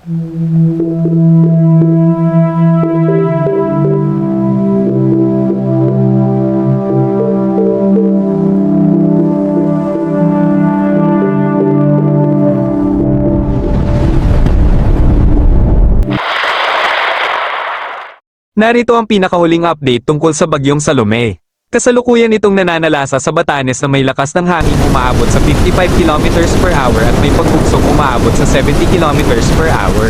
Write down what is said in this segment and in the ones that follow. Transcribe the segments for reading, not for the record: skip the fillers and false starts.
Narito ang pinakahuling update tungkol sa Bagyong Salome. Kasalukuyan itong nananalasa sa Batanes na may lakas ng hangin umaabot sa 55 km per hour at may pagbugsok umaabot sa 70 km per hour.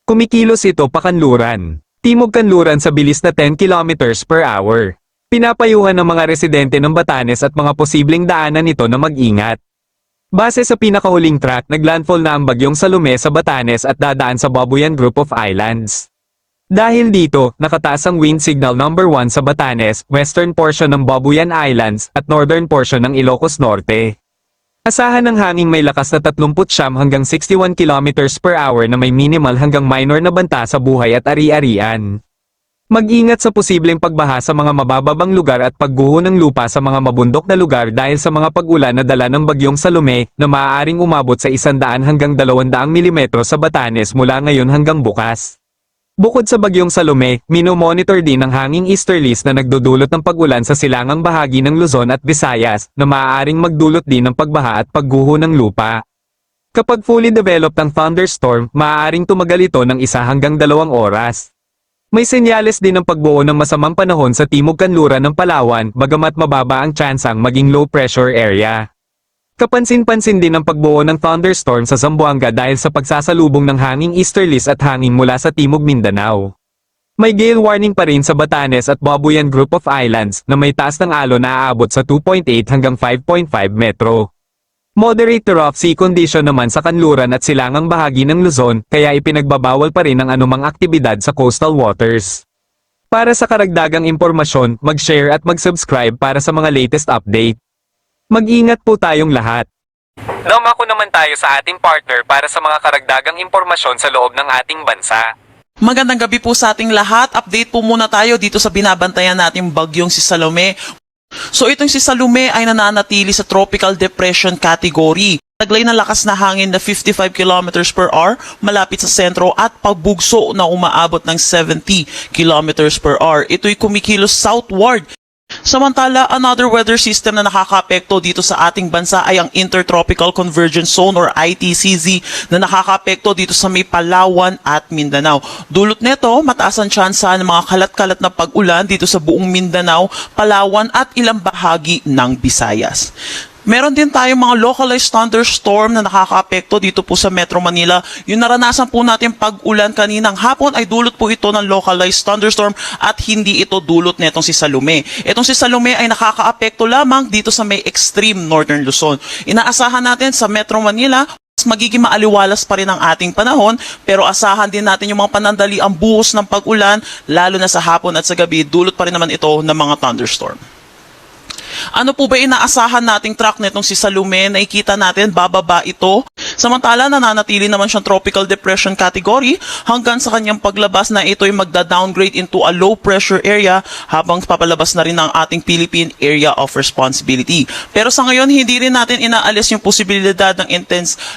Kumikilos ito pakanluran, timog kanluran sa bilis na 10 km per hour. Pinapayuhan ng mga residente ng Batanes at mga posibleng daanan nito na mag-ingat. Base sa pinakahuling track, naglandfall na ang Bagyong Salome sa Batanes at dadaan sa Babuyan Group of Islands. Dahil dito, nakataas ang wind signal number 1 sa Batanes, western portion ng Babuyan Islands, at northern portion ng Ilocos Norte. Asahan ng hanging may lakas na 39 hanggang 61 km per hour na may minimal hanggang minor na banta sa buhay at ari-arian. Mag-ingat sa posibleng pagbaha sa mga mabababang lugar at pagguho ng lupa sa mga mabundok na lugar dahil sa mga pag-ulan na dala ng Bagyong Salome na maaaring umabot sa 100 hanggang 200 mm sa Batanes mula ngayon hanggang bukas. Bukod sa Bagyong Salome, minomonitor din ng hanging easterlies na nagdudulot ng pag-ulan sa silangang bahagi ng Luzon at Visayas na maaaring magdulot din ng pagbaha at pagguho ng lupa. Kapag fully developed ang thunderstorm, maaaring tumagal ito ng 1 hanggang 2 oras. May senyales din ng pagbuo ng masamang panahon sa timog kanluran ng Palawan bagamat mababa ang tsansang maging low pressure area. Kapansin-pansin din ang pagbuo ng thunderstorm sa Zamboanga dahil sa pagsasalubong ng hanging easterlies at hangin mula sa Timog Mindanao. May gale warning pa rin sa Batanes at Babuyan Group of Islands na may taas ng alon na aabot sa 2.8 hanggang 5.5 metro. Moderate to rough sea condition naman sa kanluran at silangang bahagi ng Luzon kaya ipinagbabawal pa rin ang anumang aktibidad sa coastal waters. Para sa karagdagang impormasyon, mag-share at mag-subscribe para sa mga latest update. Mag-ingat po tayong lahat. Dumako naman tayo sa ating partner para sa mga karagdagang impormasyon sa loob ng ating bansa. Magandang gabi po sa ating lahat. Update po muna tayo dito sa binabantayan nating bagyong si Salome. So itong si Salome ay nananatili sa tropical depression category. Taglay na lakas na hangin na 55 km per hour malapit sa sentro at pagbugso na umaabot ng 70 km per hour. Ito'y kumikilos southward. Samantala, another weather system na nakakaapekto dito sa ating bansa ay ang Intertropical Convergence Zone or ITCZ na nakakaapekto dito sa may Palawan at Mindanao. Dulot nito, mataas ang tsansa ng mga kalat-kalat na pag-ulan dito sa buong Mindanao, Palawan at ilang bahagi ng Visayas. Meron din tayong mga localized thunderstorm na nakakaapekto dito po sa Metro Manila. Yung naranasan po natin pag-ulan kaninang hapon ay dulot po ito ng localized thunderstorm at hindi ito dulot netong si Salome. Itong si Salome ay nakakaapekto lamang dito sa may extreme northern Luzon. Inaasahan natin sa Metro Manila, magiging maaliwalas pa rin ang ating panahon pero asahan din natin yung mga panandali ang buhos ng pag-ulan lalo na sa hapon at sa gabi. Dulot pa rin naman ito ng mga thunderstorm. Ano po ba inaasahan nating track netong si Salome? Nakikita natin bababa ito. Samantala nananatili naman siyang tropical depression category hanggang sa kanyang paglabas na ito'y magda-downgrade into a low pressure area habang papalabas na rin ang ating Philippine Area of Responsibility. Pero sa ngayon hindi rin natin inaalis yung posibilidad ng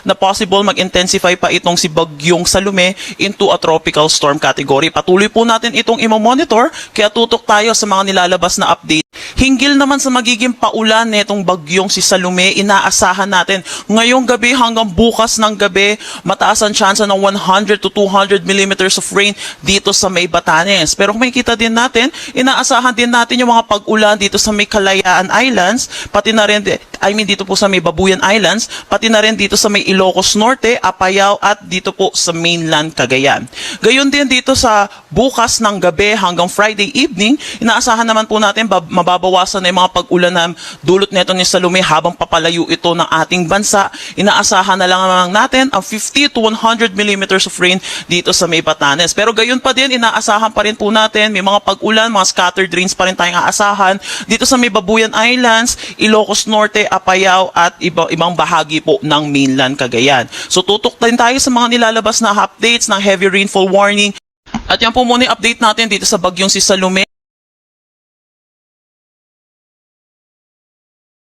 na possible mag-intensify pa itong si Bagyong Salome into a tropical storm category. Patuloy po natin itong i-monitor kaya tutok tayo sa mga nilalabas na update. Hinggil naman sa magiging paulan netong bagyong si Salome, inaasahan natin ngayong gabi hanggang bukas ng gabi, mataas ang tsansa ng 100 to 200 millimeters of rain dito sa may Batanes. Pero kung makikita din natin, inaasahan din natin yung mga pag-ulan dito sa may Kalayaan Islands, pati na rin, dito po sa may Babuyan Islands, pati na rin dito sa may Ilocos Norte, Apayao at dito po sa mainland Cagayan. Gayon din dito sa bukas ng gabi hanggang Friday evening, inaasahan naman po natin mababawasan na yung mga pag-ulan na dulot nito ni Salome habang papalayo ito ng ating bansa. Inaasahan na lang natin ang 50 to 100 millimeters of rain dito sa may Batanes. Pero gayon pa din, inaasahan pa rin po natin may mga pag-ulan, mga scattered rains pa rin tayong aasahan dito sa may Babuyan Islands, Ilocos Norte, Apayao at ibang bahagi po ng mainland Cagayan. So tutok din tayo sa mga nilalabas na updates ng heavy rainfall warning. At yan po muna yung update natin dito sa bagyong si Salome.